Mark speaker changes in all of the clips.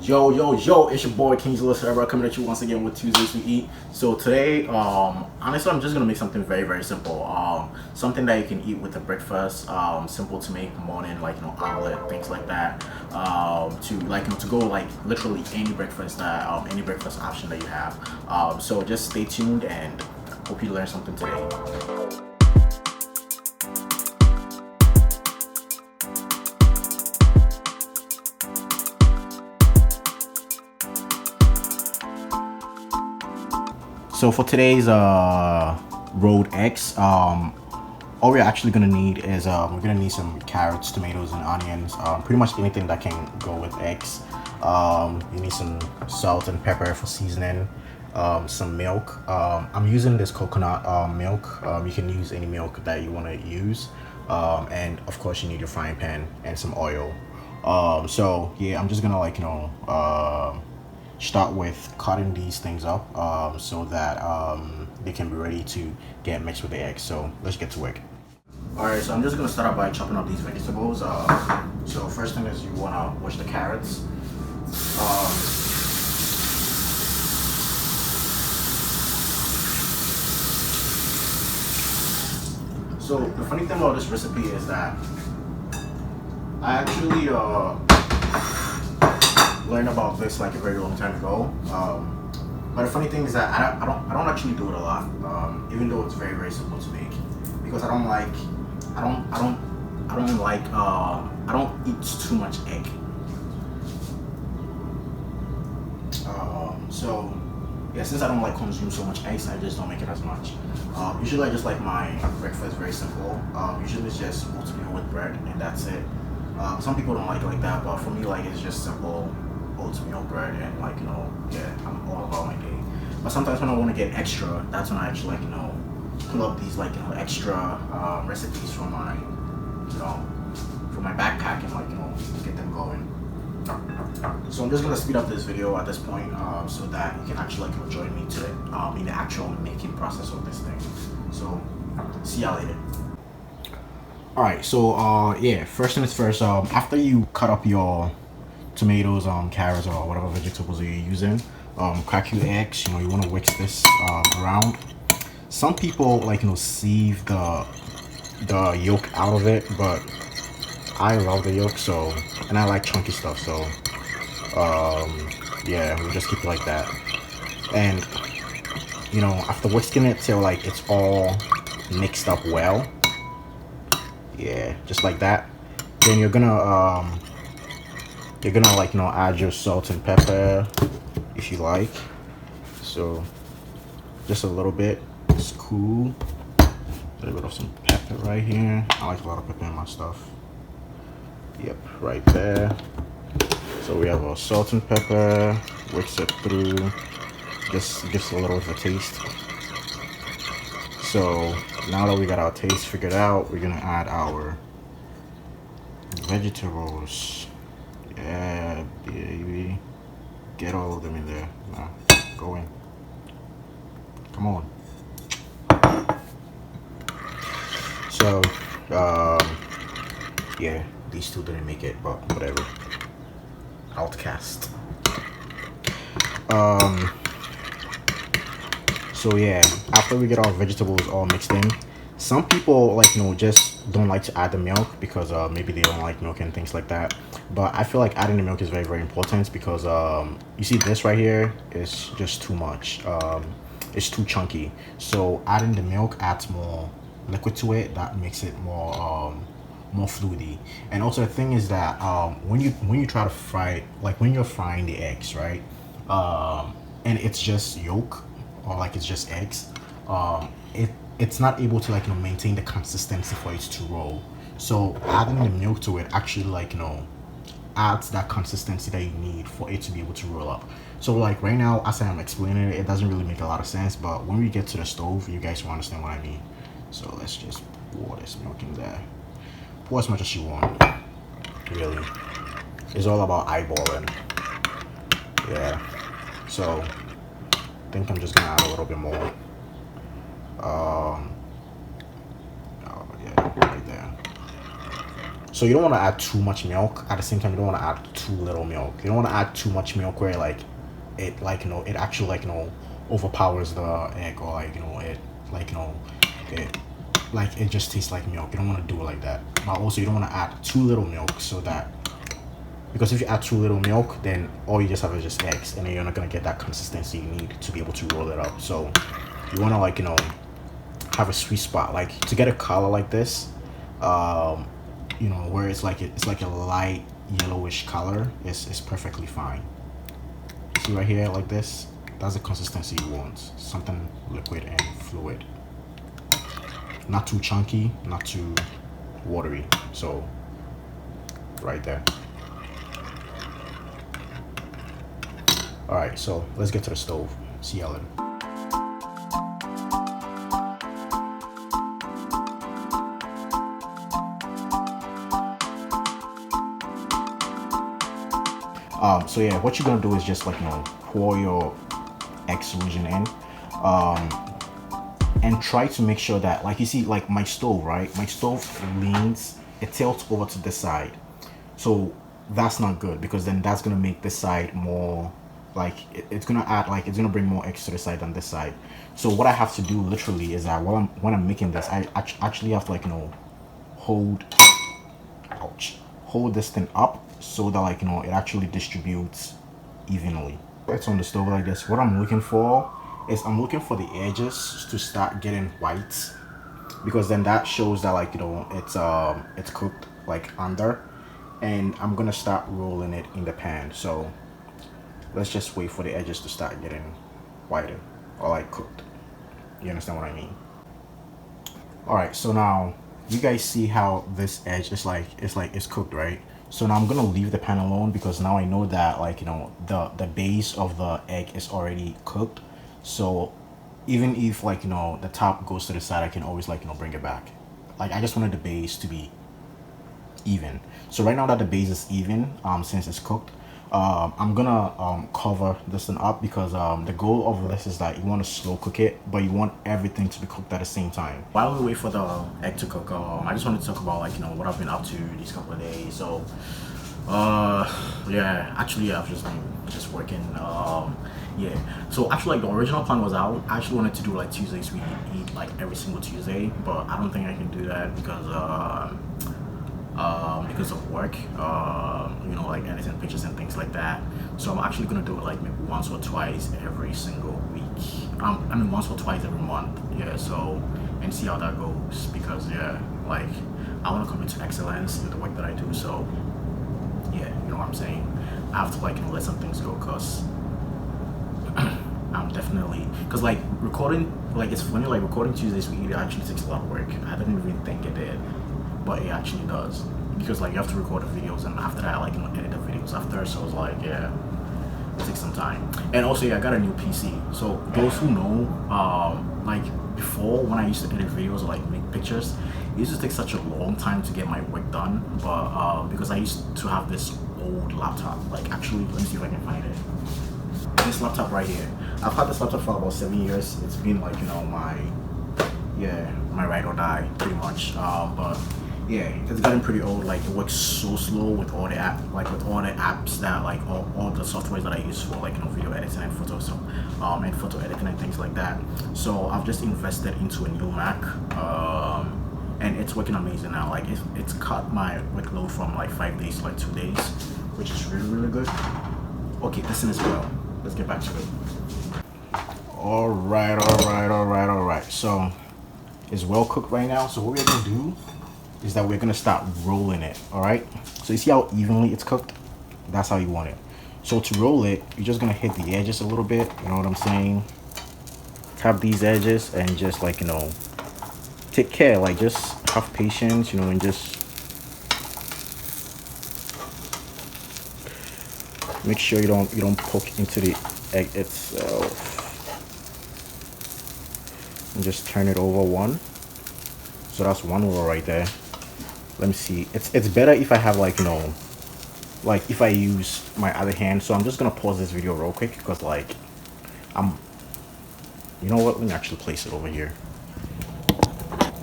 Speaker 1: Yo, it's your boy King's Osei-Abrah coming at you once again with Tuesdays We Eat. So today, honestly, I'm just gonna make something very simple. Something that you can eat with a breakfast, simple to make, morning, like, omelet, things like that. To go like literally any breakfast any breakfast option that you have. So just stay tuned and hope you learn something today. So for today's rolled eggs, all we're actually gonna need is we're gonna need some carrots, tomatoes, and onions. Pretty much anything that can go with eggs. You need some salt and pepper for seasoning. Some milk. I'm using this coconut milk. You can use any milk that you want to use. And of course you need your frying pan and some oil. So yeah, I'm just gonna start with cutting these things up so that they can be ready to get mixed with the eggs. So let's get to work. Alright, so I'm just gonna start out by chopping up these vegetables. So first thing is you wanna wash the carrots. So the funny thing about this recipe is that I actually learned about this like a very long time ago. But the funny thing is that I don't actually do it a lot, even though it's very simple to make, because I don't eat too much egg. So yeah, since I don't like consume so much eggs, I just don't make it as much. Usually I just like my breakfast very simple. Usually it's just oatmeal with bread and that's it. Some people don't like it like that, but for me, like, it's just simple oatmeal bread and yeah, I'm all about my day. But sometimes when I want to get extra, that's when I actually pull up these extra recipes from my backpack and get them going. So I'm just gonna speed up this video at this point so that you can actually join me to in the actual making process of this thing. So see y'all later. Alright, so yeah, first things first, after you cut up your tomatoes, carrots, or whatever vegetables you're using, crack your eggs. You want to whisk this around. Some people sieve the yolk out of it, but I love the yolk, so, and I like chunky stuff, so yeah, we'll just keep it like that. And after whisking it till it's all mixed up well, yeah, just like that, then you're gonna add your salt and pepper if you like. So just a little bit, it's cool. A little bit of some pepper right here. I like a lot of pepper in my stuff. Yep, right there. So we have our salt and pepper, whisk it through, just gives a little bit of a taste. So now that we got our taste figured out, we're gonna add our vegetables. Yeah, baby. Get all of them in there. Now, go in. Come on. So, yeah, these two didn't make it, but whatever. Outcast. So yeah, after we get our vegetables all mixed in, some people just don't like to add the milk because maybe they don't like milk and things like that. But I feel like adding the milk is very important because you see this right here is just too much. It's too chunky. So adding the milk adds more liquid to it. That makes it more fluidy. And also the thing is that when you try to fry, when you're frying the eggs, right, and it's just yolk or it's just eggs, it's not able to maintain the consistency for it to roll. So adding the milk to it actually adds that consistency that you need for it to be able to roll up. So right now, as I'm explaining it, it doesn't really make a lot of sense, but when we get to the stove, you guys will understand what I mean. So let's just pour this milk in there. Pour as much as you want, really. It's all about eyeballing. Yeah. So I think I'm just gonna add a little bit more. Oh yeah, right there. So you don't want to add too much milk. At the same time, you don't want to add too little milk. You don't want to add too much milk where like it like it actually like overpowers the egg, or like it like it like it just tastes like milk. You don't want to do it like that. But also you don't want to add too little milk, so that, because if you add too little milk, then all you just have is just eggs, and then you're not gonna get that consistency you need to be able to roll it up. So you want to like have a sweet spot, like to get a color like this, where it's like a light yellowish color. Is perfectly fine. See right here, like this, that's the consistency you want. Something liquid and fluid, not too chunky, not too watery. So right there. All right, so let's get to the stove. See y'all later. So yeah, what you're gonna do is just like pour your egg solution in, and try to make sure that, like, you see, like my stove, right? My stove leans, it tilts over to this side, so that's not good, because then that's gonna make this side more like it's gonna add, like, it's gonna bring more eggs to the side than this side. So what I have to do literally is that when I'm making this, I actually have to like hold this thing up, so that like it actually distributes evenly. It's on the stove like this. What I'm looking for is I'm looking for the edges to start getting white, because then that shows that like it's cooked like under, and I'm gonna start rolling it in the pan. So let's just wait for the edges to start getting whiter, or like cooked. You understand what I mean? All right, so now you guys see how this edge is like it's cooked, right? So now I'm gonna leave the pan alone, because now I know that like the base of the egg is already cooked. So even if like the top goes to the side, I can always like bring it back. Like, I just wanted the base to be even. So right now that the base is even, since it's cooked, I'm gonna cover this one up, because the goal of this is that you want to slow cook it, but you want everything to be cooked at the same time. While we wait for the egg to cook, I just wanted to talk about like what I've been up to these couple of days. So yeah, actually I've just been working. Yeah, so actually, like, the original plan was I actually wanted to do like Tuesdays we eat like every single Tuesday, but I don't think I can do that because of work, like editing pictures and things like that. So I'm actually gonna do it like maybe once or twice every single week. I mean, once or twice every month. Yeah. So, and see how that goes, because yeah, like, I want to come into excellence in the work that I do. So yeah, you know what I'm saying. I have to like let some things go, cause I'm definitely, because like recording, like, it's funny, like recording Tuesdays we eat actually takes a lot of work. I didn't even think it did, but it actually does, because like you have to record the videos, and after that like edit the videos after. So it's like, yeah, it takes some time. And also, yeah, I got a new PC. So those who know, like before, when I used to edit videos or like make pictures, it used to take such a long time to get my work done. But because I used to have this old laptop, like, actually, let me see if I can find it. This laptop right here, I've had this laptop for about 7 years. It's been like my ride or die, pretty much. But yeah, it's gotten pretty old. Like, it works so slow with all the apps that like all the softwares that I use for like video editing and photo editing and things like that. So I've just invested into a new Mac, and it's working amazing now. Like, it's cut my workload from like 5 days to like 2 days, which is really good. Okay, listen as well. Let's get back to it. All right. So it's well cooked right now. So what we're gonna do is that we're gonna start rolling it. All right. So you see how evenly it's cooked? That's how you want it. So to roll it, you're just gonna hit the edges a little bit. You know what I'm saying? Tap these edges and just like take care. Like, just have patience. And just make sure you don't poke into the egg itself. And just turn it over one. So that's one roll right there. Let me see. It's better if I have like like if I use my other hand. So I'm just gonna pause this video real quick, because like you know what? Let me actually place it over here.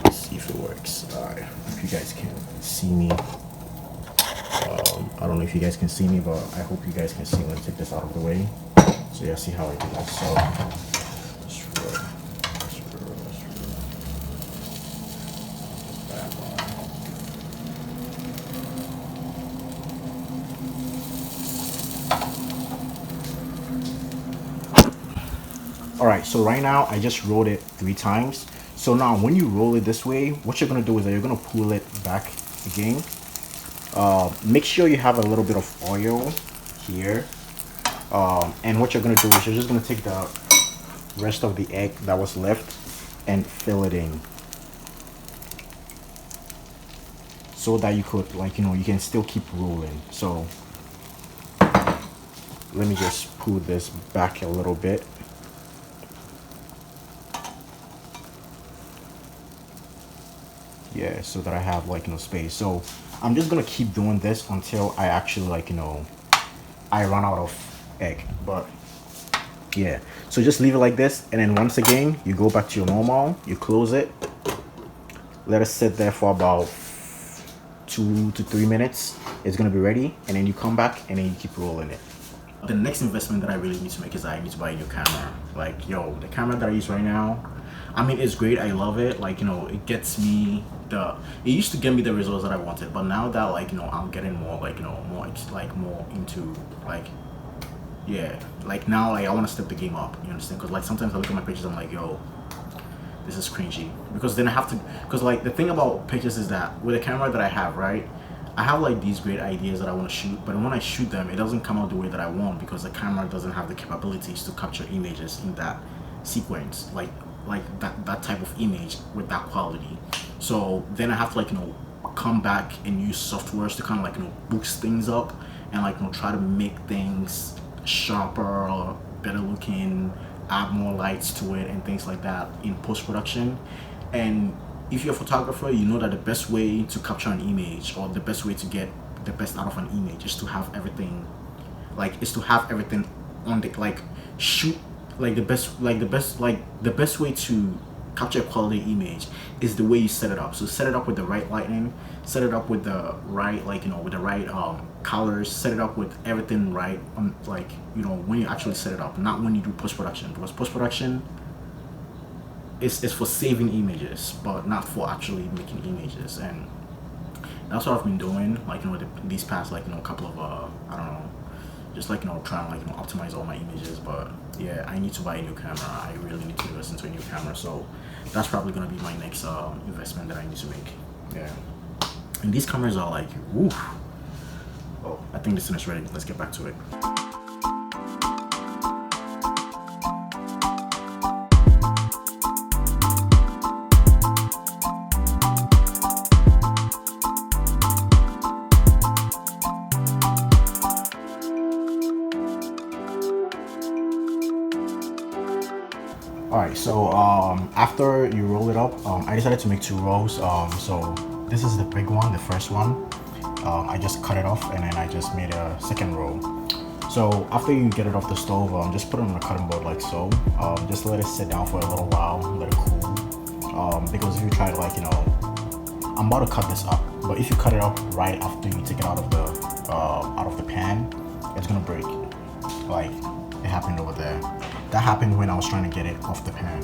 Speaker 1: Let's see if it works. Alright, if you guys can see me. I don't know if you guys can see me, but I hope you guys can see. Let's take this out of the way. So yeah, see how I do that. So alright, so right now I just rolled it 3 times. So now when you roll it this way, what you're gonna do is that you're gonna pull it back again. Make sure you have a little bit of oil here. And what you're gonna do is you're just gonna take the rest of the egg that was left and fill it in, so that you could, like, you can still keep rolling. So let me just pull this back a little bit. Yeah, so that I have, like, space. So I'm just gonna keep doing this until I actually, like, I run out of egg. But yeah, so just leave it like this, and then once again you go back to your normal, you close it, let it sit there for about 2 to 3 minutes. It's gonna be ready, and then you come back and then you keep rolling it. The next investment that I really need to make is I need to buy a new camera. Like, yo, the camera that I use right now, I mean, it's great, I love it. Like, it gets me it used to get me the results that I wanted, but now that, like, I'm getting more, like, more into, like, yeah, like, now, like, I want to step the game up, you understand? Because, like, sometimes I look at my pictures, I'm like, yo, this is cringy. Because then I have to, because, like, the thing about pictures is that with the camera that I have, right, I have, like, these great ideas that I want to shoot, but when I shoot them, it doesn't come out the way that I want, because the camera doesn't have the capabilities to capture images in that sequence, like that type of image with that quality. So then I have to, like, come back and use softwares to kind of, like, boost things up and, like, try to make things sharper or better looking, add more lights to it and things like that in post-production. And if you're a photographer, you know that the best way to capture an image, or the best way to get the best out of an image, is to have everything, on the, like, shoot, like, the best way to capture a quality image is the way you set it up. So set it up with the right lighting, set it up with the right, like, with the right colors, set it up with everything right on, like, when you actually set it up, not when you do post-production, because post-production is for saving images, but not for actually making images. And that's what I've been doing, like, these past, like, couple of I don't know, just, like, trying to, like, optimize all my images. But yeah, I need to buy a new camera. I really need to invest into a new camera, so that's probably gonna be my next investment that I need to make. Yeah, and these cameras are, like, woof. Oh, I think this thing is ready. Let's get back to it. Alright, so after you roll it up, I decided to make 2 rolls. So this is the big one, the first one. I just cut it off, and then I just made a second roll. So after you get it off the stove, just put it on a cutting board like so. Just let it sit down for a little while, let it cool. Because if you try to, like, I'm about to cut this up, but if you cut it up right after you take it out of the pan, it's gonna break. Like, it happened over there. That happened when I was trying to get it off the pan.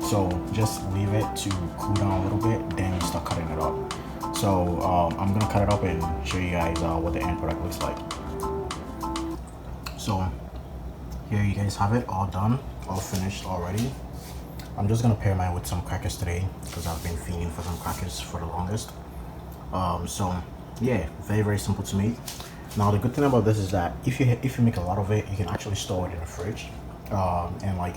Speaker 1: So just leave it to cool down a little bit, then you start cutting it up. So I'm gonna cut it up and show you guys what the end product looks like. So here you guys have it, all done, all finished already. I'm just gonna pair mine with some crackers today, because I've been fiending for some crackers for the longest. So yeah, very, very simple to make. Now the good thing about this is that if you make a lot of it, you can actually store it in the fridge, and, like,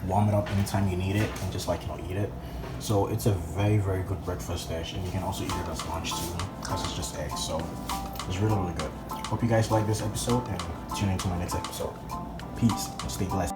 Speaker 1: warm it up anytime you need it, and just, like, eat it. So it's a very, very good breakfast dish, and you can also eat it as lunch too, because it's just eggs. So it's really, really good. Hope you guys like this episode, and tune in to my next episode. Peace and stay blessed.